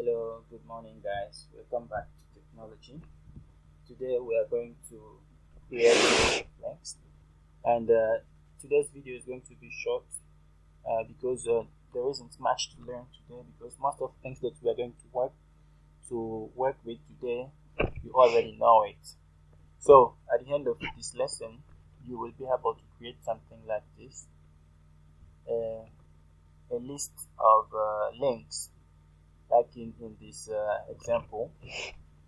Hello, good morning, guys. Welcome back to technology. Today we are going to create links, and today's video is going to be short because there isn't much to learn today. Because most of the things that we are going to work with today, you already know it. So at the end of this lesson, you will be able to create something like this: a list of links like in this example.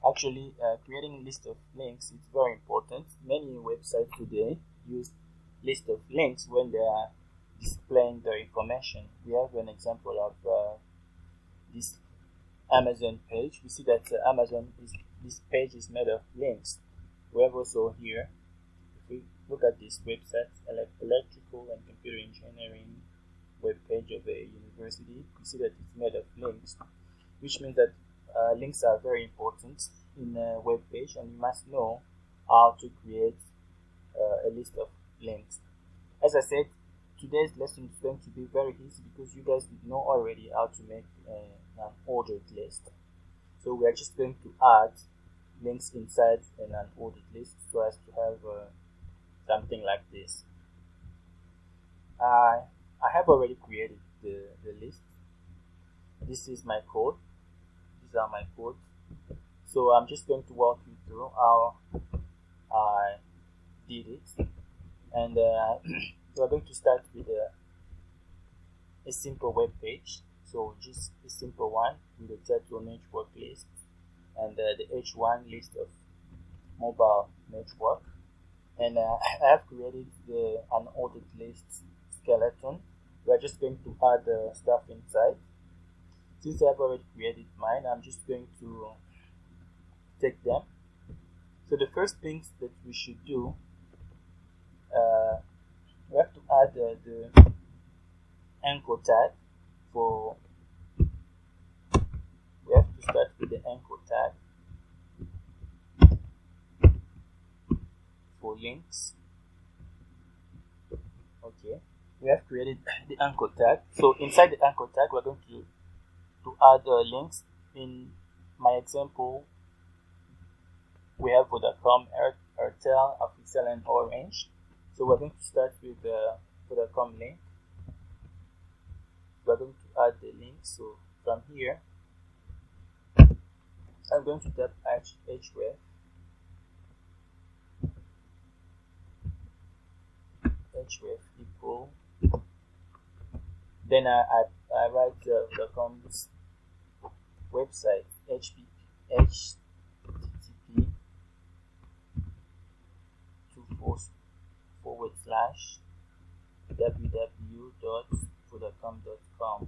Actually, creating a list of links is very important. Many websites today use list of links when they are displaying their information. We have an example of this Amazon page. We see that this page is made of links. We have also here, if we look at this website, electrical and computer engineering web page of a university, we see that it's made of links, which means that links are very important in a web page, and you must know how to create a list of links. As I said, today's lesson is going to be very easy because you guys know already how to make an ordered list. So we are just going to add links inside an ordered list so as to have something like this. I have already created the list. This is my code. These are my codes. So I'm just going to walk you through how I did it. And we're going to start with a simple web page. So just a simple one with the title network list and the H1 list of mobile network. And I have created an ordered list skeleton. We're just going to add stuff inside. Since I've already created mine, I'm just going to take them. So the first things that we should do, we have to add the anchor tag for. We have to start with the anchor tag for links. Okay, we have created the anchor tag. So inside the anchor tag, we're going to add links. In my example, we have Vodacom, Airtel, Africell, and Orange. So we're going to start with the Vodacom link. We're going to add the link. So from here, I'm going to type href equal. Then I write Vodacom's website http www.vodacom.com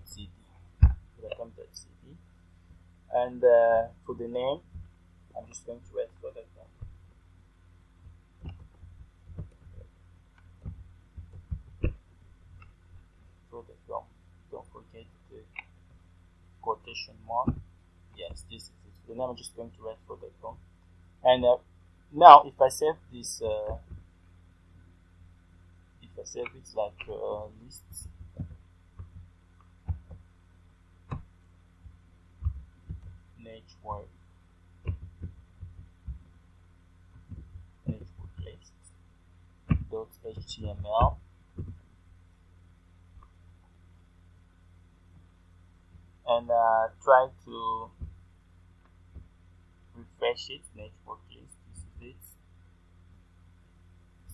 .cd vodacom.cd, and for the name, I'm just going to write Vodacom. Vodacom. Don't forget the quotation mark. Yes, this is it. For the name, I'm just going to write Vodacom. And now, if I save this, if I save it like lists, network list.html, and try to refresh it. Network list, this is it.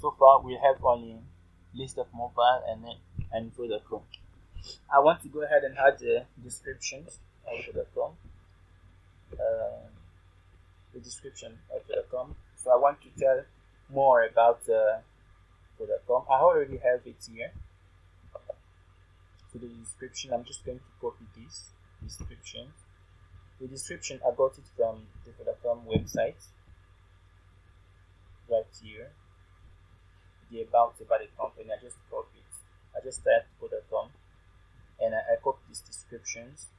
So far we have only list of mobile and Vodacom. I want to go ahead and add the descriptions of Vodacom. The description of Vodacom. So I want to tell more about Vodacom. I already have it here. So the description, I'm just going to copy this description. The description, I got it from the Vodacom website. Right here. The about the company, I just copied it. I just typed Vodacom and I copied these descriptions.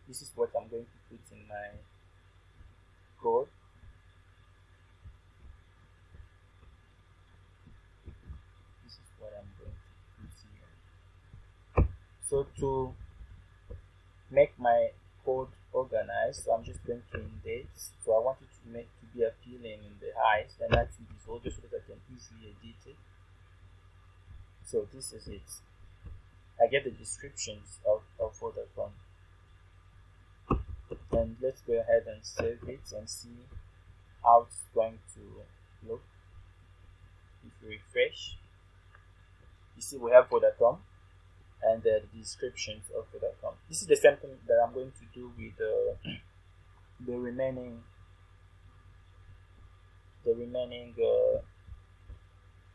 This is what I'm going to put in my code. So to make my code organized, so I'm just going to indent. So I want it to be appealing in the eyes and not in visual, just so that I can easily edit it. So this is it. I get the descriptions of Vodafone. And let's go ahead and save it and see how it's going to look. If you refresh, you see we have Vodacom and the descriptions of Vodacom. This is the same thing that I'm going to do with the remaining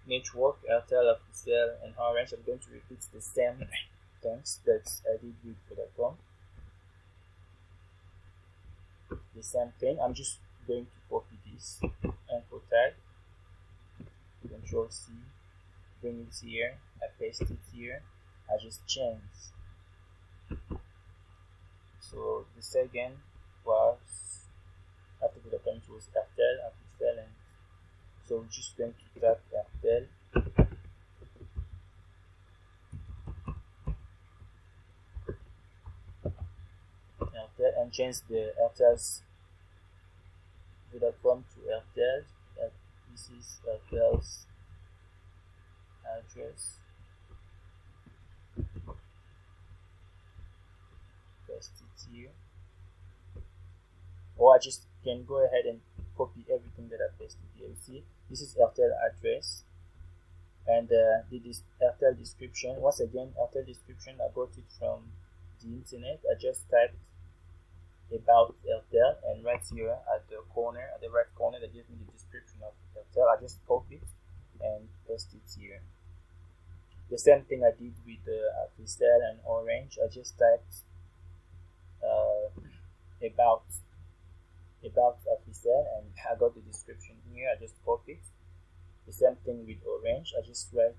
network, Airtel, Africell, and Orange. I'm going to repeat the same things that I did with Vodacom. The same thing. I'm just going to copy this anchor tag, Control C, bring it here, I paste it here, I just change. So the second was after Vodacom, it was Airtel, Africell, and so we're just going to tap Airtel. And change the Airtel's Vodacom to Airtel. This is Airtel's address. Paste it here. Or I just can go ahead and copy everything that I pasted here. You see, this is Airtel address, and this Airtel description. Once again, Airtel description, I got it from the internet. I just typed about Airtel, and right here at the right corner, they give me the description of Airtel. I just copy it and paste it here. The same thing I did with Africell and Orange. I just typed about Africell, and I got the description here. I just copied. The same thing with Orange. I just write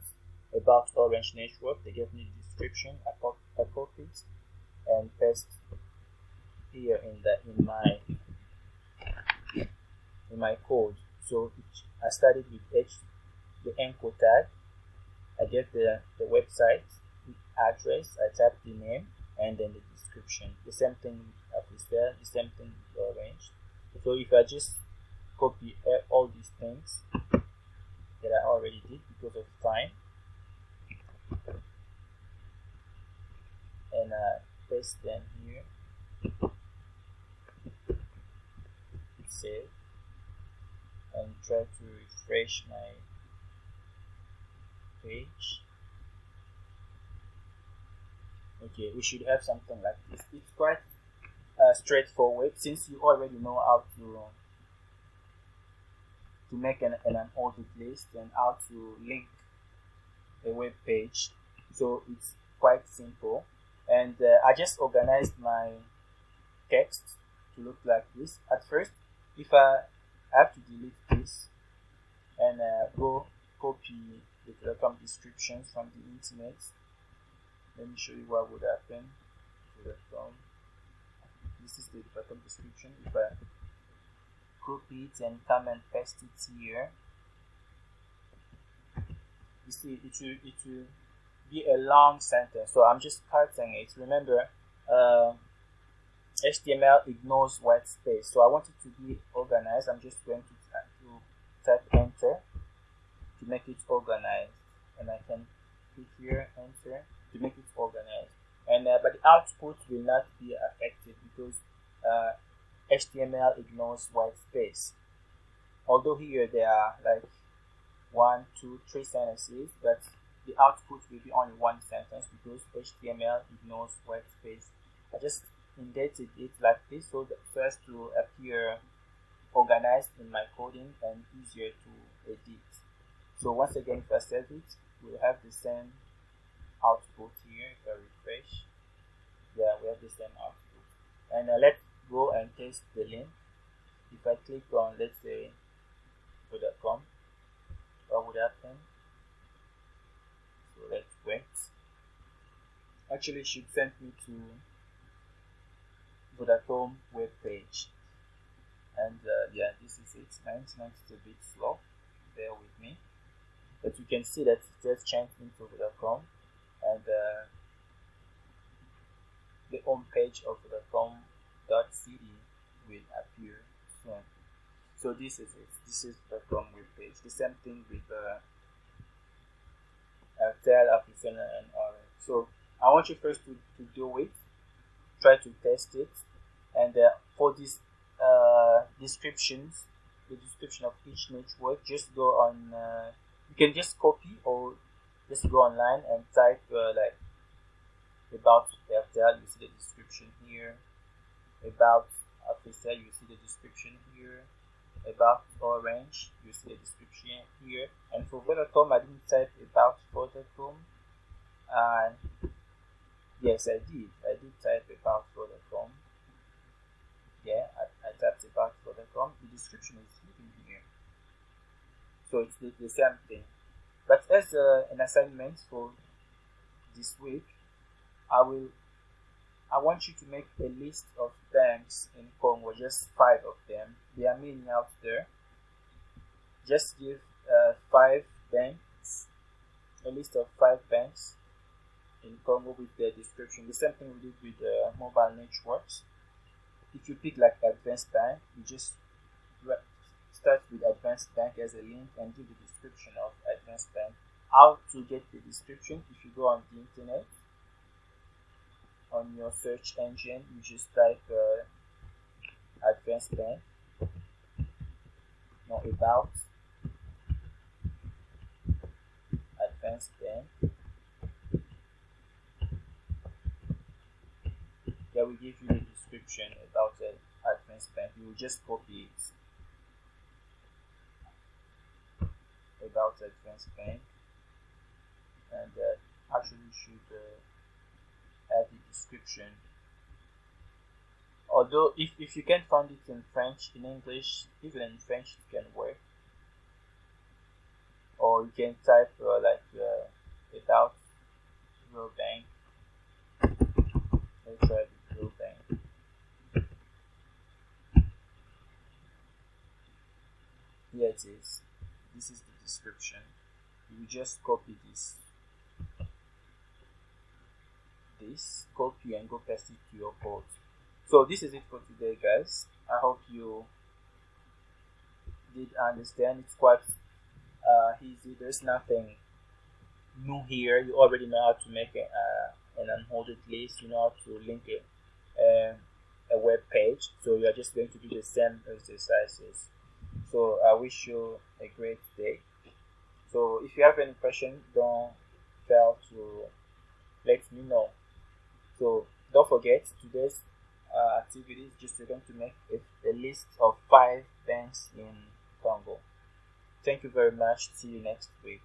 about Orange network. They gave me the description. I copied and paste here in my code. So I started with the anchor tag. I get the website address. I type the name and then the description. The same thing with Africell. The same thing with Orange. So if I just copy all these things that I already did because of time, and paste them here, save, and try to refresh my page. Okay, we should have something like this. It's quite straightforward, since you already know how to make an ordered list and how to link a web page. So it's quite simple, and I just organized my text to look like this. At first, if I have to delete this and go copy the Vodacom descriptions from the internet, let me show you what would happen. This is the Vodacom description. If I copy it and come and paste it here, you see it will be a long sentence. So I'm just cutting it. Remember, HTML ignores white space, so I want it to be organized. I'm just going to type enter to make it organized, and I can click here, enter, to make it organized. And but the output will not be affected because HTML ignores white space. Although here there are like 1, 2, 3 sentences, but the output will be only one sentence because HTML ignores white space. I just indented it like this so as to appear organized in my coding and easier to edit. So once again, if I save it, we'll have the same output here. If I refresh, yeah, we have the same output. And let's go and paste the link. If I click on, let's say, Vodacom, what would happen? So let's wait. Actually, it should send me to Vodacom web page. And yeah, this is it. My internet is a bit slow, bear with me, but you can see that it has changed into Vodacom, and the home page of Vodacom.cd will appear soon. So this is it. This is the Vodacom web page. The same thing with Airtel, Africell, and Orange. So I want you first to do it. Try to test it, and for these descriptions, the description of each network, just go on. You can just copy or just go online and type like about Airtel. You see the description here. About Africell, you see the description here. About Orange, you see the description here. And for Vodacom, I didn't type about Vodacom. And yes, I did type about Vodacom. Yeah, I typed about Vodacom. The description is hidden here. So it's the same thing. But as an assignment for this week, I want you to make a list of banks in Congo, just 5 of them. There are many out there. Just give 5 banks, a list of 5 banks in Congo with their description. The same thing we did with mobile networks. If you pick like Advanced Bank, you just start with Advanced Bank as a link and give the description of Advanced Bank. How to get the description? If you go on the internet, on your search engine, you just type Advanced Bank, no, about Advanced Bank. That will give you the description about the Advanced Bank. You will just copy it. About Advanced Bank, and actually should add the description. Although if you can find it in French, in English, even in French it can work. Or you can type about Real Bank. Let's try the Real Bank. Here it is. This is the description. You will just copy this, copy and go paste it to your code. So this is it for today, guys. I hope you did understand. It's quite easy. There's nothing new here. You already know how to make an unholded list. You know how to link a web page. So you are just going to do the same exercises. So I wish you a great day. So if you have any question, don't fail to let me know. So don't forget, today's activity is just going to make a list of 5 banks in Congo. Thank you very much. See you next week.